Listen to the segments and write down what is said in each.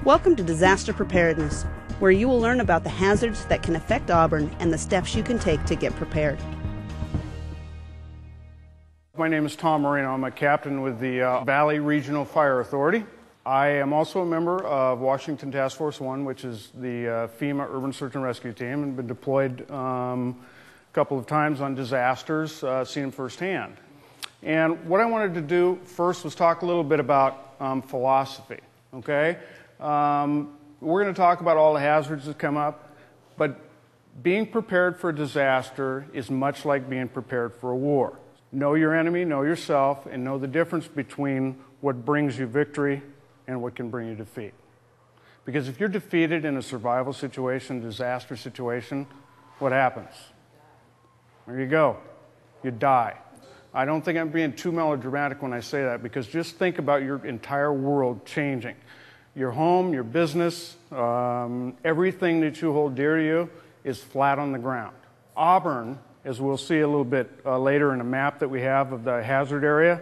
Welcome to Disaster Preparedness, where you will learn about the hazards that can affect Auburn and the steps you can take to get prepared. My name is Tom Moreno. I'm a captain with the Valley Regional Fire Authority. I am also a member of Washington Task Force 1, which is the FEMA Urban Search and Rescue Team, and been deployed a couple of times on disasters, seen them firsthand. And what I wanted to do first was talk a little bit about philosophy, okay? We're going to talk about all the hazards that come up, but being prepared for a disaster is much like being prepared for a war. Know your enemy, know yourself, and know the difference between what brings you victory and what can bring you defeat. Because if you're defeated in a survival situation, disaster situation, what happens? There you go. You die. I don't think I'm being too melodramatic when I say that, because just think about your entire world changing. Your home, your business, everything that you hold dear to you is flat on the ground. Auburn, as we'll see a little bit later in a map that we have of the hazard area,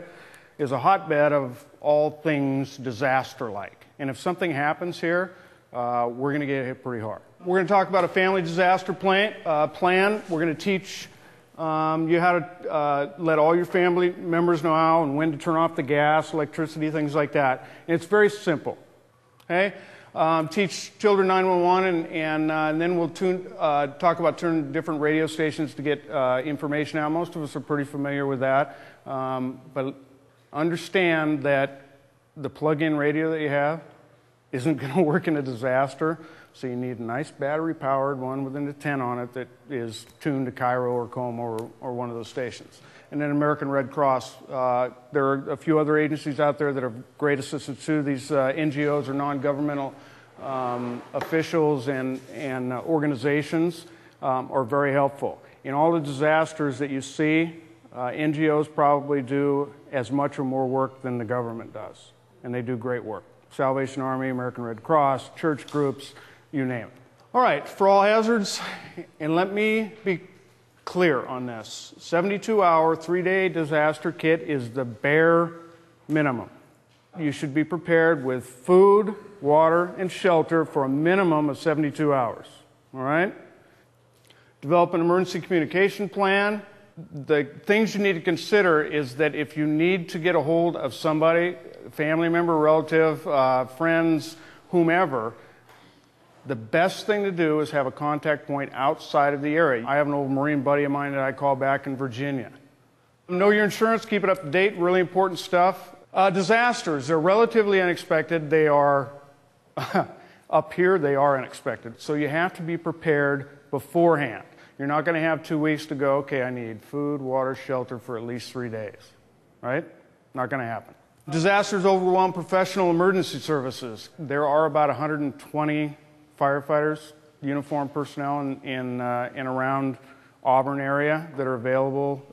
is a hotbed of all things disaster-like. And if something happens here, we're going to get hit pretty hard. We're going to talk about a family disaster plan. We're going to teach you how to let all your family members know how and when to turn off the gas, electricity, things like that. And it's very simple. Okay? Teach children 911, and then we'll talk about tuning different radio stations to get information out. Most of us are pretty familiar with that. But understand that the plug-in radio that you have isn't going to work in a disaster, so you need a nice battery-powered one with an antenna on it that is tuned to Cairo or Como or one of those stations. And then American Red Cross. There are a few other agencies out there that are great assistance too. These NGOs or non-governmental officials and organizations are very helpful. In all the disasters that you see, NGOs probably do as much or more work than the government does, and they do great work. Salvation Army, American Red Cross, church groups, you name it. All right, for all hazards, and let me be clear on this, 72-hour, 3-day disaster kit is the bare minimum. You should be prepared with food, water, and shelter for a minimum of 72 hours, all right? Develop an emergency communication plan. The things you need to consider is that if you need to get a hold of somebody, family member, relative, friends, whomever, the best thing to do is have a contact point outside of the area. I have an old Marine buddy of mine that I call back in Virginia. Know your insurance, keep it up to date, really important stuff. Disasters, they're relatively unexpected. They are, up here, they are unexpected. So you have to be prepared beforehand. You're not going to have 2 weeks to go, okay, I need food, water, shelter for at least 3 days, right? Not going to happen. Disasters overwhelm professional emergency services. There are about 120 firefighters, uniformed personnel in around Auburn area that are available,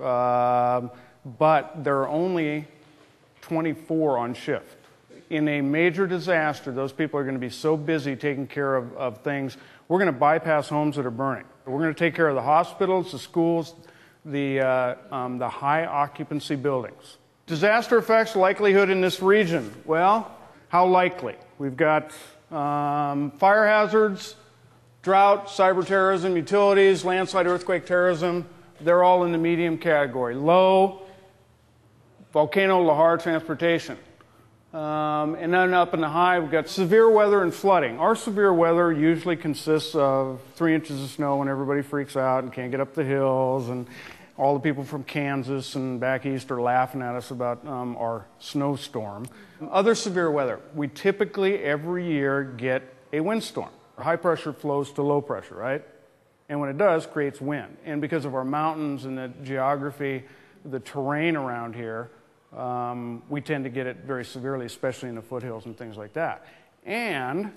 but there are only 24 on shift. In a major disaster, those people are going to be so busy taking care of things, we're going to bypass homes that are burning. We're going to take care of the hospitals, the schools, the high occupancy buildings. Disaster effects likelihood in this region. Well, how likely? We've got fire hazards, drought, cyber terrorism, utilities, landslide, earthquake terrorism. They're all in the medium category. Low, volcano, lahar, transportation. And then up in the high, we've got severe weather and flooding. Our severe weather usually consists of 3 inches of snow when everybody freaks out and can't get up the hills, and all the people from Kansas and back east are laughing at us about our snowstorm. Other severe weather, we typically every year get a windstorm. High pressure flows to low pressure, right? And when it does, creates wind. And because of our mountains and the geography, the terrain around here, we tend to get it very severely, especially in the foothills and things like that. And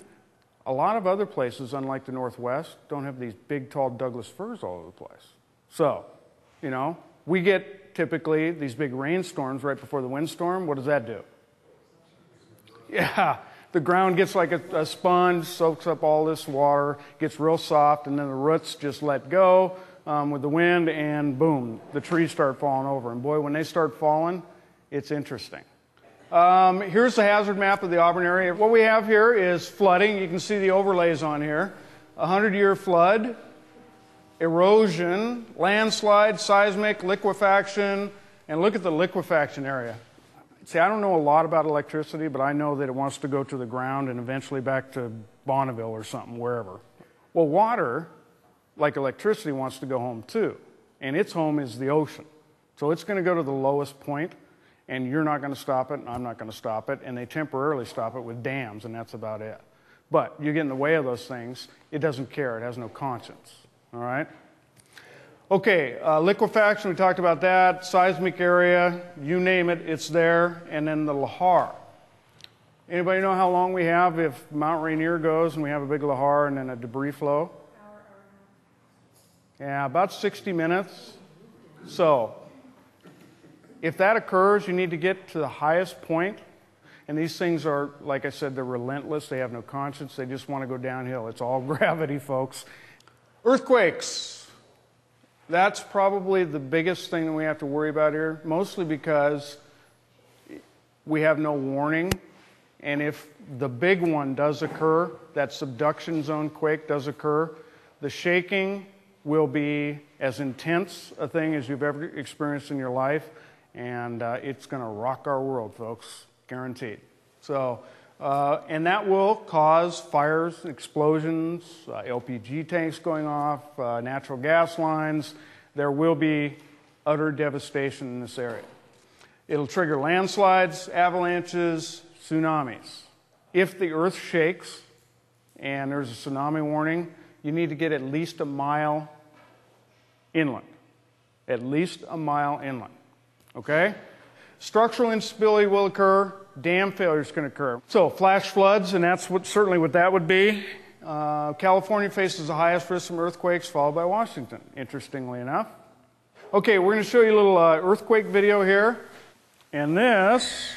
a lot of other places, unlike the Northwest, don't have these big, tall Douglas firs all over the place. So, you know, we get typically these big rainstorms right before the windstorm. What does that do? Yeah, the ground gets like a sponge, soaks up all this water, gets real soft, and then the roots just let go with the wind, and boom, the trees start falling over. And boy, when they start falling, it's interesting. Here's the hazard map of the Auburn area. What we have here is flooding. You can see the overlays on here. 100-year flood, erosion, landslide, seismic, liquefaction, and look at the liquefaction area. See, I don't know a lot about electricity, but I know that it wants to go to the ground and eventually back to Bonneville or something, wherever. Well, water, like electricity, wants to go home too, and its home is the ocean. So it's going to go to the lowest point, and you're not going to stop it, and I'm not going to stop it, and they temporarily stop it with dams, and that's about it. But you get in the way of those things, it doesn't care, it has no conscience, all right? Okay, liquefaction, we talked about that, seismic area, you name it, it's there, and then the lahar. Anybody know how long we have if Mount Rainier goes and we have a big lahar and then a debris flow? Yeah, about 60 minutes. So, if that occurs, you need to get to the highest point, and these things are, like I said, they're relentless, they have no conscience, they just want to go downhill. It's all gravity, folks. Earthquakes. That's probably the biggest thing that we have to worry about here, mostly because we have no warning. And if the big one does occur, that subduction zone quake does occur, the shaking will be as intense a thing as you've ever experienced in your life, and it's going to rock our world, folks, guaranteed. So, and that will cause fires, explosions, LPG tanks going off, natural gas lines. There will be utter devastation in this area. It'll trigger landslides, avalanches, tsunamis. If the earth shakes and there's a tsunami warning, you need to get at least a mile inland. At least a mile inland. Okay? Structural instability will occur. Dam failure is going to occur. So flash floods, and that's certainly what that would be. California faces the highest risk from earthquakes, followed by Washington, interestingly enough. Okay, we're going to show you a little earthquake video here. And this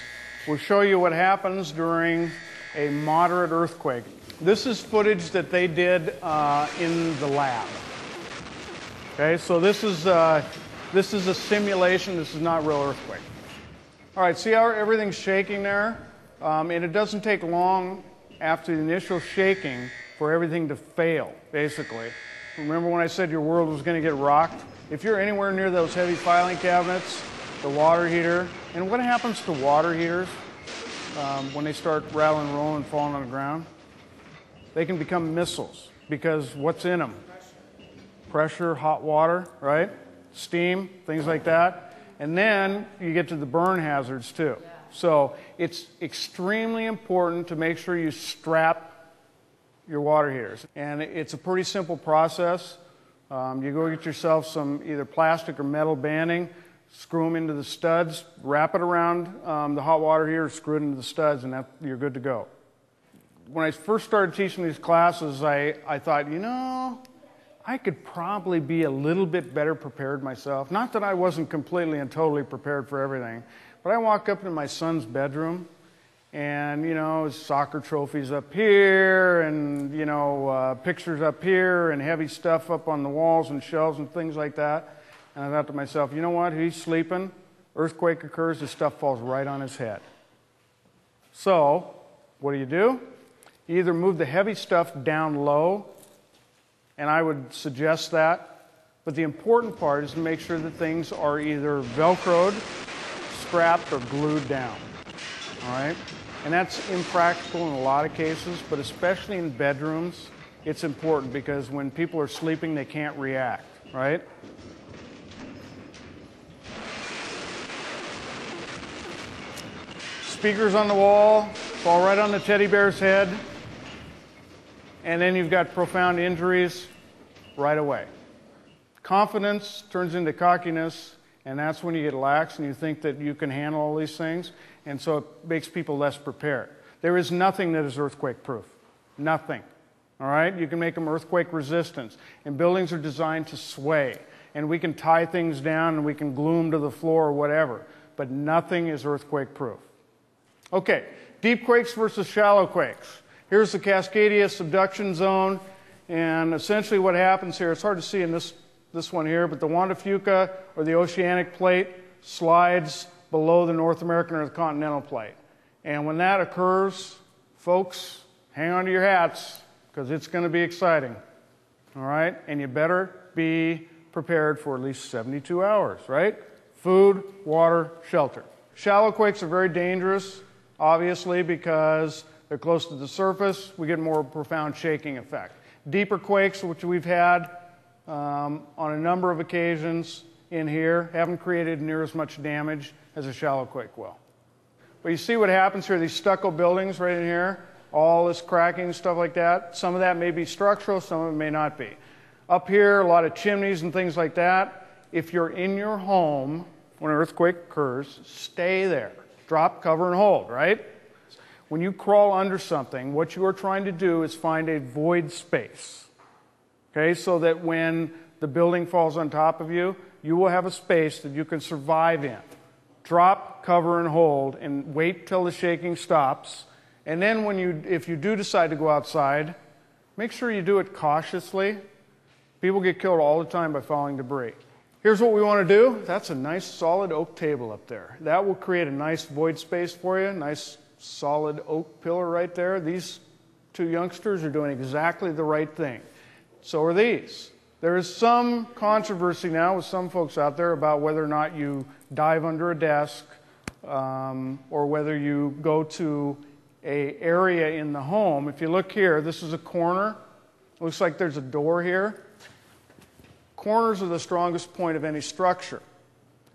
will show you what happens during a moderate earthquake. This is footage that they did in the lab. Okay, so this is a simulation. This is not real earthquake. All right, see how everything's shaking there? And it doesn't take long after the initial shaking for everything to fail, basically. Remember when I said your world was going to get rocked? If you're anywhere near those heavy filing cabinets, the water heater, and what happens to water heaters when they start rattling and rolling and falling on the ground? They can become missiles, because what's in them? Pressure, hot water, right? Steam, things like that. And then you get to the burn hazards too. So it's extremely important to make sure you strap your water heaters. And it's a pretty simple process. You go get yourself some either plastic or metal banding, screw them into the studs, wrap it around the hot water heater, screw it into the studs, and you're good to go. When I first started teaching these classes, I thought, you know, I could probably be a little bit better prepared myself. Not that I wasn't completely and totally prepared for everything, but I walk up into my son's bedroom, and, you know, his soccer trophies up here, and, you know, pictures up here, and heavy stuff up on the walls and shelves and things like that. And I thought to myself, you know what, he's sleeping, earthquake occurs, this stuff falls right on his head. So, what do? You either move the heavy stuff down low, and I would suggest that, but the important part is to make sure that things are either Velcroed, strapped, or glued down, all right? And that's impractical in a lot of cases, but especially in bedrooms, it's important because when people are sleeping, they can't react, right? Speakers on the wall, fall right on the teddy bear's head, and then you've got profound injuries right away. Confidence turns into cockiness, and that's when you get lax and you think that you can handle all these things, and so it makes people less prepared. There is nothing that is earthquake-proof. Nothing. All right? You can make them earthquake resistant, and buildings are designed to sway, and we can tie things down and we can glue them to the floor or whatever, but nothing is earthquake-proof. Okay, deep quakes versus shallow quakes. Here's the Cascadia subduction zone, and essentially what happens here, it's hard to see in this one here, but the Juan de Fuca, or the oceanic plate, slides below the North American or the continental plate. And when that occurs, folks, hang on to your hats, because it's going to be exciting. All right? And you better be prepared for at least 72 hours, right? Food, water, shelter. Shallow quakes are very dangerous, obviously, because they're close to the surface. We get more profound shaking effect. Deeper quakes, which we've had on a number of occasions in here, haven't created near as much damage as a shallow quake will. But you see what happens here, these stucco buildings right in here, all this cracking, stuff like that. Some of that may be structural, some of it may not be. Up here, a lot of chimneys and things like that. If you're in your home when an earthquake occurs, stay there. Drop, cover, and hold, right? When you crawl under something, what you are trying to do is find a void space. Okay, so that when the building falls on top of you, you will have a space that you can survive in. Drop, cover, and hold, and wait till the shaking stops. And then if you do decide to go outside, make sure you do it cautiously. People get killed all the time by falling debris. Here's what we want to do. That's a nice solid oak table up there. That will create a nice void space for you, nice solid oak pillar right there. These two youngsters are doing exactly the right thing. So are these. There is some controversy now with some folks out there about whether or not you dive under a desk or whether you go to an area in the home. If you look here, this is a corner. It looks like there's a door here. Corners are the strongest point of any structure.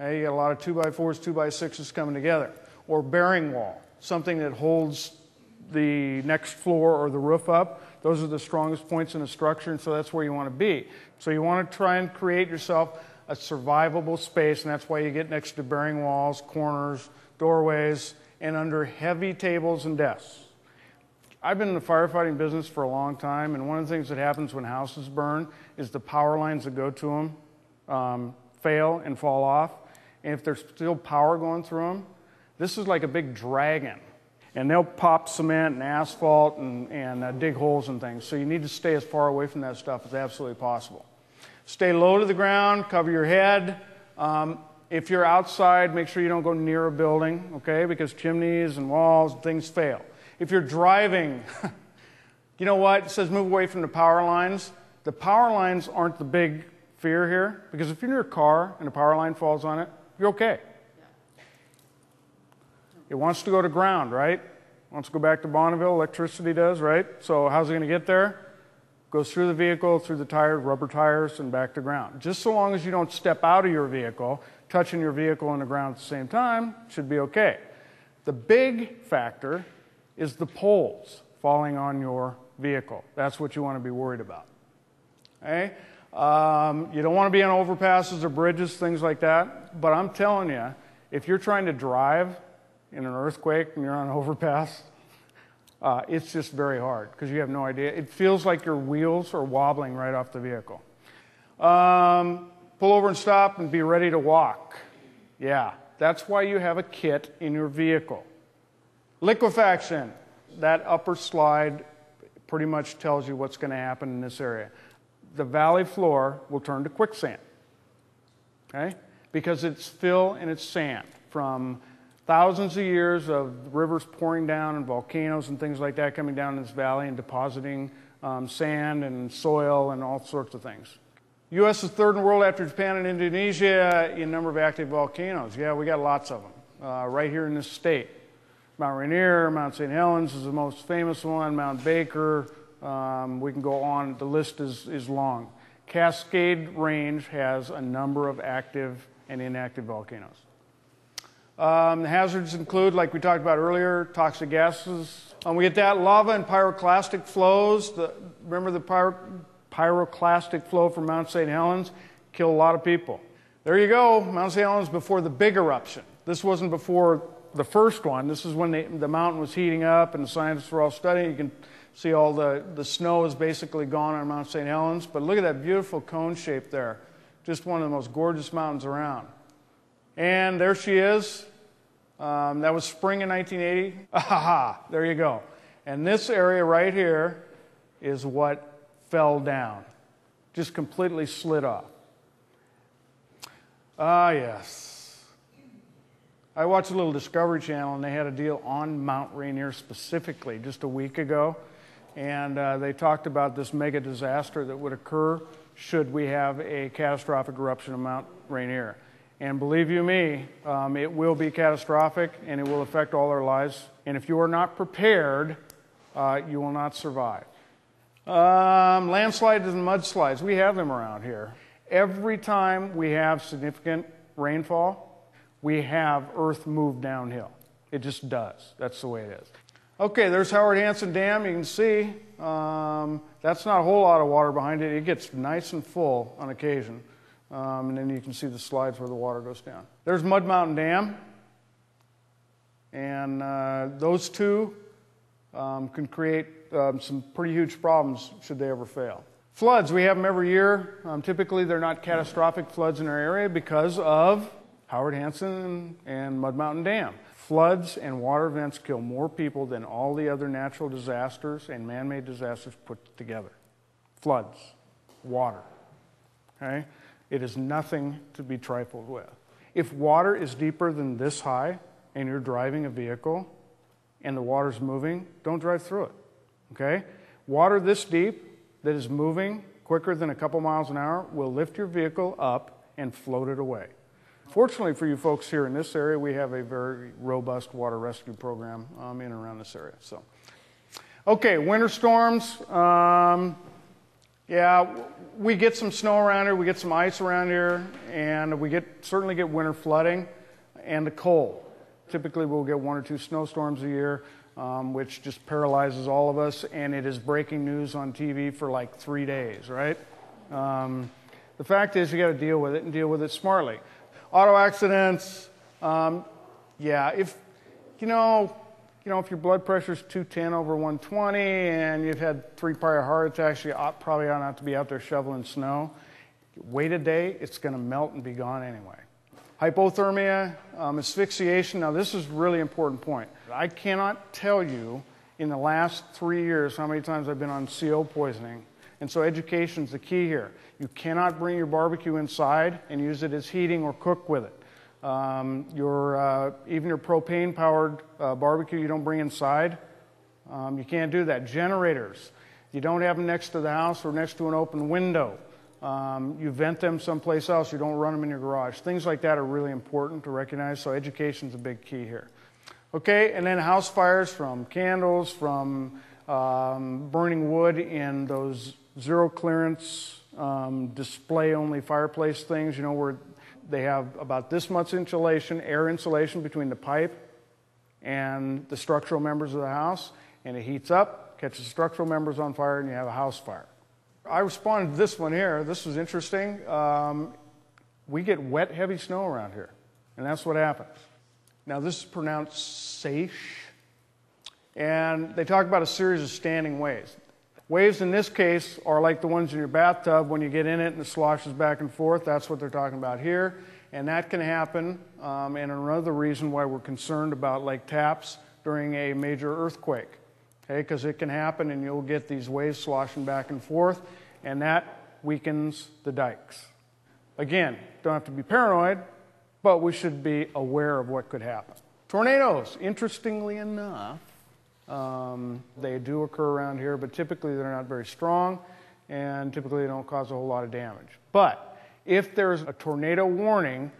Okay, you got a lot of 2x4s, 2x6s coming together. Or bearing wall, something that holds the next floor or the roof up. Those are the strongest points in a structure, and so that's where you want to be. So you want to try and create yourself a survivable space, and that's why you get next to bearing walls, corners, doorways, and under heavy tables and desks. I've been in the firefighting business for a long time, and one of the things that happens when houses burn is the power lines that go to them fail and fall off. And if there's still power going through them, this is like a big dragon. And they'll pop cement and asphalt and dig holes and things. So you need to stay as far away from that stuff as absolutely possible. Stay low to the ground, cover your head. If you're outside, make sure you don't go near a building, okay? Because chimneys and walls, things fail. If you're driving, you know what? It says move away from the power lines. The power lines aren't the big fear here, because if you're in your car and a power line falls on it, you're okay. It wants to go to ground, right? It wants to go back to Bonneville, electricity does, right? So how's it going to get there? Goes through the vehicle, through the tires, rubber tires, and back to ground. Just so long as you don't step out of your vehicle, touching your vehicle and the ground at the same time, should be okay. The big factor is the poles falling on your vehicle. That's what you want to be worried about. Okay? You don't want to be on overpasses or bridges, things like that. But I'm telling you, if you're trying to drive in an earthquake and you're on an overpass, it's just very hard because you have no idea. It feels like your wheels are wobbling right off the vehicle. Pull over and stop and be ready to walk. Yeah, that's why you have a kit in your vehicle. Liquefaction. That upper slide pretty much tells you what's going to happen in this area. The valley floor will turn to quicksand, okay? Because it's fill and it's sand from thousands of years of rivers pouring down and volcanoes and things like that coming down in this valley and depositing sand and soil and all sorts of things. U.S. is third in the world after Japan and Indonesia in number of active volcanoes. Yeah, we got lots of them right here in this state. Mount Rainier, Mount St Helens is the most famous one, Mount Baker, we can go on, the list is long. Cascade Range has a number of active and inactive volcanoes. The hazards include, like we talked about earlier, toxic gases. We get that, lava and pyroclastic flows. Remember the pyroclastic flow from Mount St Helens? Killed a lot of people. There you go, Mount St Helens before the big eruption. This wasn't before the first one. This is when the mountain was heating up and the scientists were all studying. You can see all the snow is basically gone on Mount St. Helens. But look at that beautiful cone shape there. Just one of the most gorgeous mountains around. And there she is. That was spring in 1980. Aha, there you go. And this area right here is what fell down. Just completely slid off. Ah, yes. I watched a little Discovery Channel, and they had a deal on Mount Rainier specifically just a week ago. And they talked about this mega disaster that would occur should we have a catastrophic eruption of Mount Rainier. And believe you me, it will be catastrophic, and it will affect all our lives. And if you are not prepared, you will not survive. Landslides and mudslides, we have them around here. Every time we have significant rainfall, we have earth move downhill. It just does. That's the way it is. Okay, there's Howard Hansen Dam. You can see that's not a whole lot of water behind it. It gets nice and full on occasion. And then you can see the slides where the water goes down. There's Mud Mountain Dam. And those two can create some pretty huge problems should they ever fail. Floods, we have them every year. Typically, they're not catastrophic floods in our area because of Howard Hansen and Mud Mountain Dam. Floods and water events kill more people than all the other natural disasters and man-made disasters put together. Floods, water, okay? It is nothing to be trifled with. If water is deeper than this high and you're driving a vehicle and the water's moving, don't drive through it, okay? Water this deep that is moving quicker than a couple miles an hour will lift your vehicle up and float it away. Fortunately for you folks here in this area, we have a very robust water rescue program in and around this area. So, okay, winter storms. Yeah, we get some snow around here, we get some ice around here, and we certainly get winter flooding and the cold. Typically, we'll get 1 or 2 snowstorms a year, which just paralyzes all of us, and it is breaking news on TV for like 3 days, right? The fact is, you got to deal with it and deal with it smartly. Auto accidents, yeah, if if your blood pressure is 210 over 120 and you've had 3 prior heart attacks, you probably ought not to be out there shoveling snow. Wait a day, it's going to melt and be gone anyway. Hypothermia, asphyxiation. Now, this is a really important point. I cannot tell you in the last 3 years how many times I've been on CO poisoning. And so education's the key here. You cannot bring your barbecue inside and use it as heating or cook with it. Even your propane-powered barbecue you don't bring inside, you can't do that. Generators, you don't have them next to the house or next to an open window. You vent them someplace else. You don't run them in your garage. Things like that are really important to recognize, so education's a big key here. Okay, and then house fires from candles, from burning wood in those zero clearance display-only fireplace things, where they have about this much insulation, air insulation between the pipe and the structural members of the house, and it heats up, catches structural members on fire, and you have a house fire. I responded to this one here. This was interesting. We get wet, heavy snow around here, and that's what happens. Now, this is pronounced seiche, and they talk about a series of standing waves. Waves in this case are like the ones in your bathtub when you get in it and it sloshes back and forth. That's what they're talking about here. And that can happen, and another reason why we're concerned about Lake Taps during a major earthquake. Okay, because it can happen and you'll get these waves sloshing back and forth, and that weakens the dikes. Again, don't have to be paranoid, but we should be aware of what could happen. Tornadoes, interestingly enough, they do occur around here, but typically they're not very strong, and typically they don't cause a whole lot of damage. But if there's a tornado warning,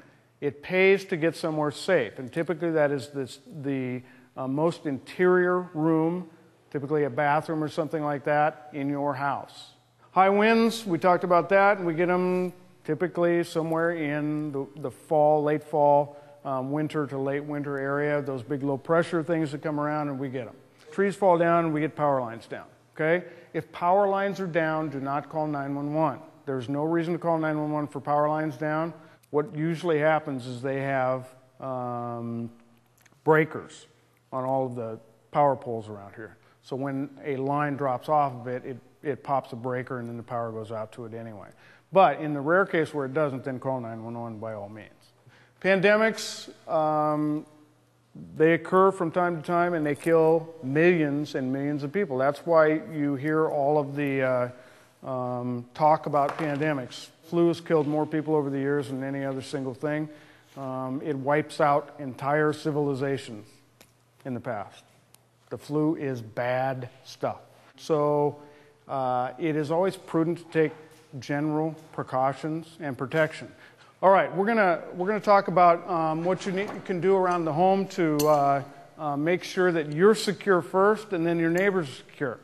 it pays to get somewhere safe, and typically that is the most interior room, typically a bathroom or something like that, in your house. High winds, we talked about that, and we get them typically somewhere in the fall, late fall, winter to late winter area, those big low pressure things that come around, and we get them. Trees fall down and we get power lines down, okay? If power lines are down, do not call 911. There's no reason to call 911 for power lines down. What usually happens is they have breakers on all of the power poles around here. So when a line drops off of it, it pops a breaker and then the power goes out to it anyway. But in the rare case where it doesn't, then call 911 by all means. Pandemics, they occur from time to time and they kill millions and millions of people. That's why you hear all of the talk about pandemics. Flu has killed more people over the years than any other single thing. It wipes out entire civilizations in the past. The flu is bad stuff. So it is always prudent to take general precautions and protection. All right, we're gonna talk about what you can do around the home to make sure that you're secure first and then your neighbors are secure.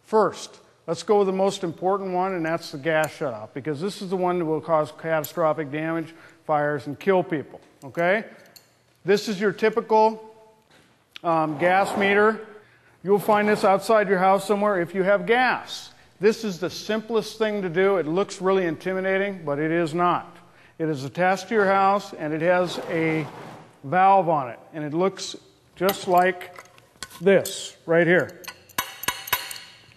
First, let's go with the most important one, and that's the gas shutoff, because this is the one that will cause catastrophic damage, fires, and kill people, okay? This is your typical gas meter. You'll find this outside your house somewhere if you have gas. This is the simplest thing to do. It looks really intimidating, but it is not. It is attached to your house, and it has a valve on it, and it looks just like this right here.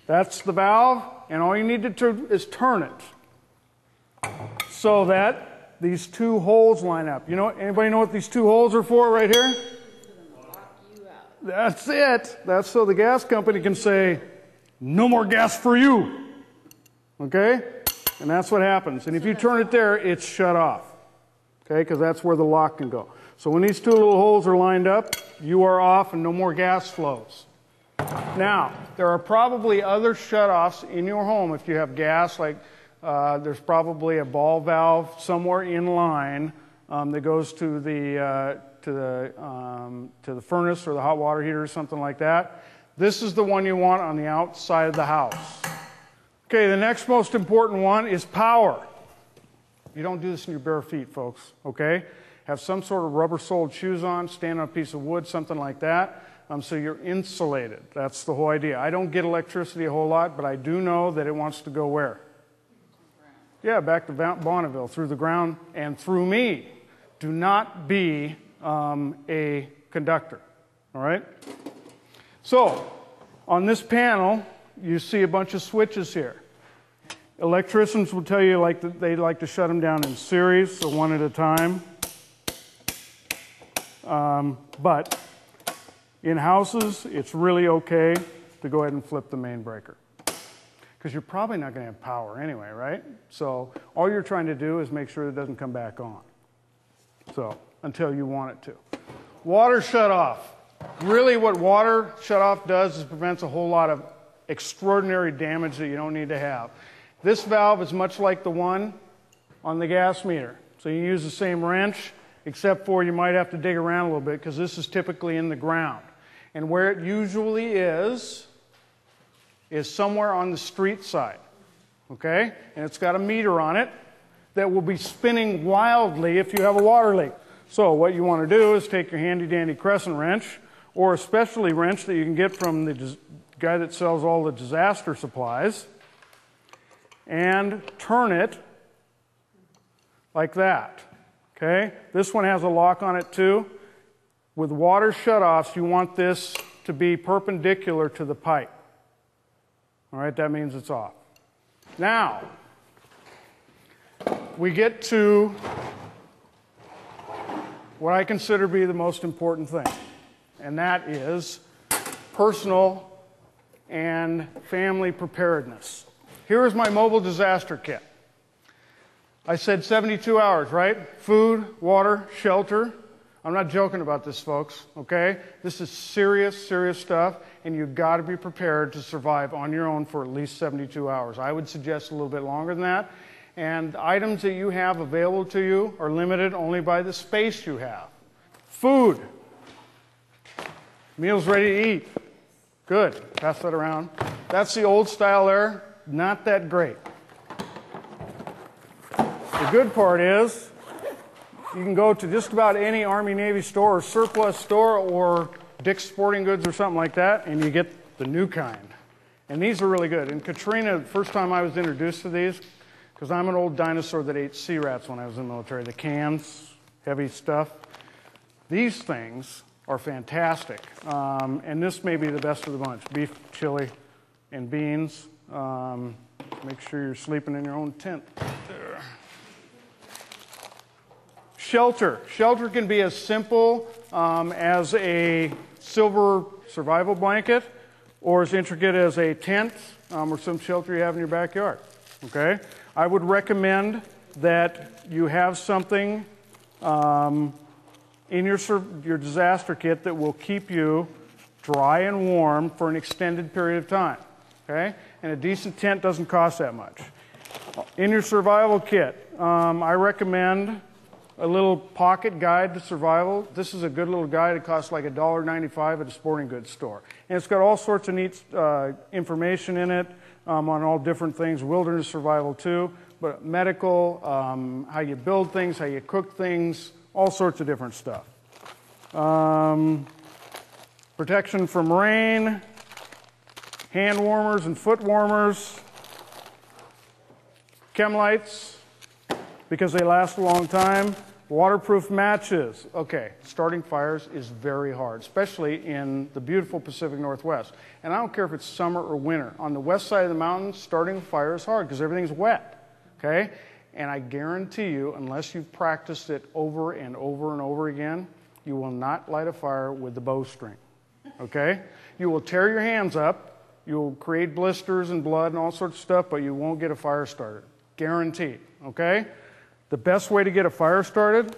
That's the valve, and all you need to do is turn it so that these two holes line up. You know, anybody know what these two holes are for right here? That's it. That's so the gas company can say, no more gas for you. Okay? And that's what happens. And if you turn it there, it's shut off. Okay? Because that's where the lock can go. So when these two little holes are lined up, you are off and no more gas flows. Now, there are probably other shutoffs in your home if you have gas, like there's probably a ball valve somewhere in line that goes to the furnace or the hot water heater or something like that. This is the one you want on the outside of the house. Okay, the next most important one is power. You don't do this in your bare feet, folks, okay? Have some sort of rubber-soled shoes on, stand on a piece of wood, something like that, so you're insulated. That's the whole idea. I don't get electricity a whole lot, but I do know that it wants to go where? Yeah, back to Bonneville, through the ground and through me. Do not be a conductor, all right? So, on this panel, you see a bunch of switches here. Electricians will tell you they like to shut them down in series, so one at a time. But in houses, it's really okay to go ahead and flip the main breaker, because you're probably not going to have power anyway, right? So all you're trying to do is make sure it doesn't come back on. So until you want it to. Water shutoff. Really what water shutoff does is prevents a whole lot of extraordinary damage that you don't need to have. This valve is much like the one on the gas meter. So you use the same wrench, except for you might have to dig around a little bit because this is typically in the ground. And where it usually is somewhere on the street side, okay? And it's got a meter on it that will be spinning wildly if you have a water leak. So what you want to do is take your handy-dandy crescent wrench, or a specialty wrench that you can get from the guy that sells all the disaster supplies, and turn it like that. Okay? This one has a lock on it too. With water shutoffs, you want this to be perpendicular to the pipe. All right, that means it's off. Now, we get to what I consider to be the most important thing, and that is personal and family preparedness. Here is my mobile disaster kit. I said 72 hours, right? Food, water, shelter. I'm not joking about this, folks, okay? This is serious, serious stuff, and you've got to be prepared to survive on your own for at least 72 hours. I would suggest a little bit longer than that. And items that you have available to you are limited only by the space you have. Food. Meals ready to eat. Good. Pass that around. That's the old style there. Not that great. The good part is you can go to just about any Army Navy store or surplus store or Dick's Sporting Goods or something like that, and you get the new kind. And these are really good. And Katrina, the first time I was introduced to these, because I'm an old dinosaur that ate sea rats when I was in the military, the cans, heavy stuff. These things are fantastic. And this may be the best of the bunch. Beef, chili, and beans. Make sure you're sleeping in your own tent. There. Shelter. Shelter can be as simple as a silver survival blanket or as intricate as a tent or some shelter you have in your backyard. Okay? I would recommend that you have something in your disaster kit that will keep you dry and warm for an extended period of time. Okay? And a decent tent doesn't cost that much. In your survival kit, I recommend a little pocket guide to survival. This is a good little guide. It costs like $1.95 at a sporting goods store. And it's got all sorts of neat information in it on all different things, wilderness survival too, but medical, how you build things, how you cook things, all sorts of different stuff. Protection from rain, hand warmers and foot warmers, chem lights, because they last a long time, waterproof matches. Okay, starting fires is very hard, especially in the beautiful Pacific Northwest. And I don't care if it's summer or winter. On the west side of the mountains, starting a fire is hard because everything's wet, okay? And I guarantee you, unless you've practiced it over and over and over again, you will not light a fire with the bowstring, okay? You will tear your hands up, you'll create blisters and blood and all sorts of stuff, but you won't get a fire started. Guaranteed, okay? The best way to get a fire started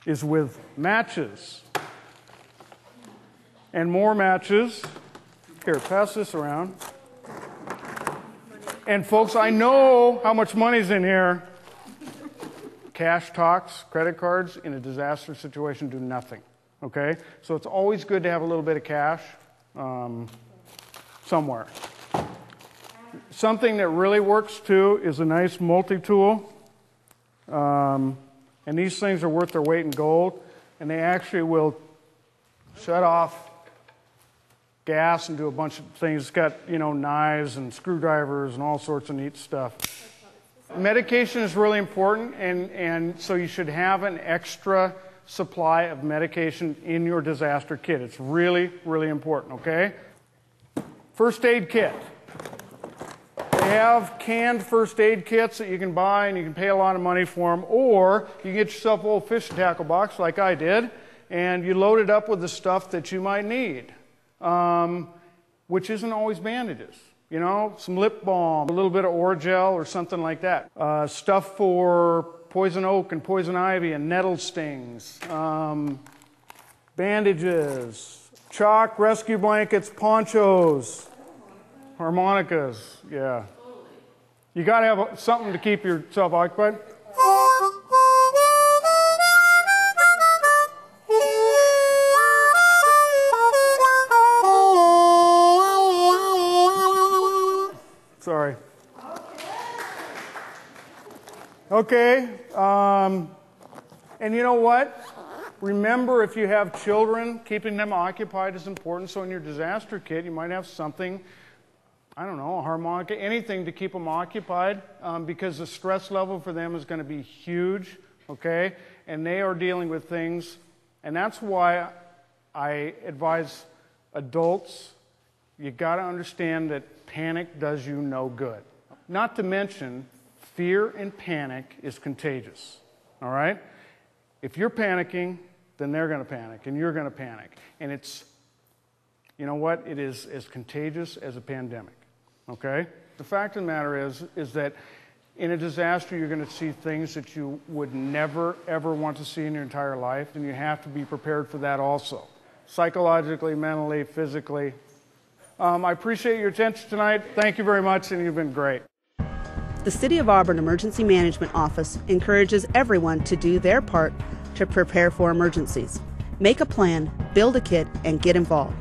is with matches. And more matches. Here, pass this around. And folks, I know how much money's in here. Cash talks, credit cards in a disaster situation do nothing, okay? So it's always good to have a little bit of cash somewhere. Something that really works too is a nice multi-tool. And these things are worth their weight in gold, and they actually will shut off gas and do a bunch of things. It's got, you know, knives and screwdrivers and all sorts of neat stuff. Medication is really important, and so you should have an extra supply of medication in your disaster kit. It's really, really important, okay? First aid kit. They have canned first aid kits that you can buy, and you can pay a lot of money for them, or you can get yourself a little fish and tackle box like I did, and you load it up with the stuff that you might need, which isn't always bandages. You know, some lip balm, a little bit of Orgel or something like that. Stuff for poison oak and poison ivy and nettle stings. Bandages, chalk, rescue blankets, ponchos, harmonicas, yeah. You got to have something to keep yourself occupied. Sorry. Okay. And you know what? Remember, if you have children, keeping them occupied is important. So in your disaster kit, you might have something, I don't know, a harmonica, anything to keep them occupied, because the stress level for them is going to be huge, okay? And they are dealing with things, and that's why I advise adults, you got to understand that panic does you no good. Not to mention, fear and panic is contagious, all right? If you're panicking, then they're going to panic, and you're going to panic. And it's, you know what? It is as contagious as a pandemic, okay? The fact of the matter is that in a disaster, you're going to see things that you would never, ever want to see in your entire life, and you have to be prepared for that also, psychologically, mentally, physically. I appreciate your attention tonight. Thank you very much, and you've been great. The City of Auburn Emergency Management Office encourages everyone to do their part to prepare for emergencies. Make a plan, build a kit, and get involved.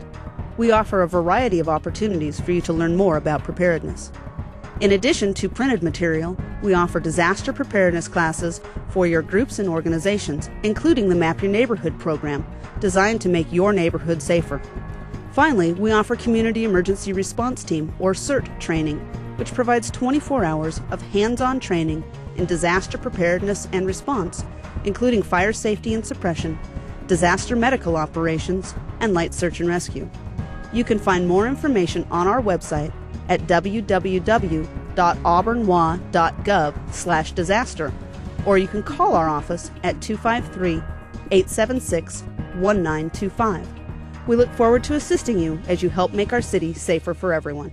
We offer a variety of opportunities for you to learn more about preparedness. In addition to printed material, we offer disaster preparedness classes for your groups and organizations, including the Map Your Neighborhood program, designed to make your neighborhood safer. Finally, we offer Community Emergency Response Team, or CERT, training, which provides 24 hours of hands-on training in disaster preparedness and response, including fire safety and suppression, disaster medical operations, and light search and rescue. You can find more information on our website at www.auburnwa.gov/disaster, or you can call our office at 253-876-1925. We look forward to assisting you as you help make our city safer for everyone.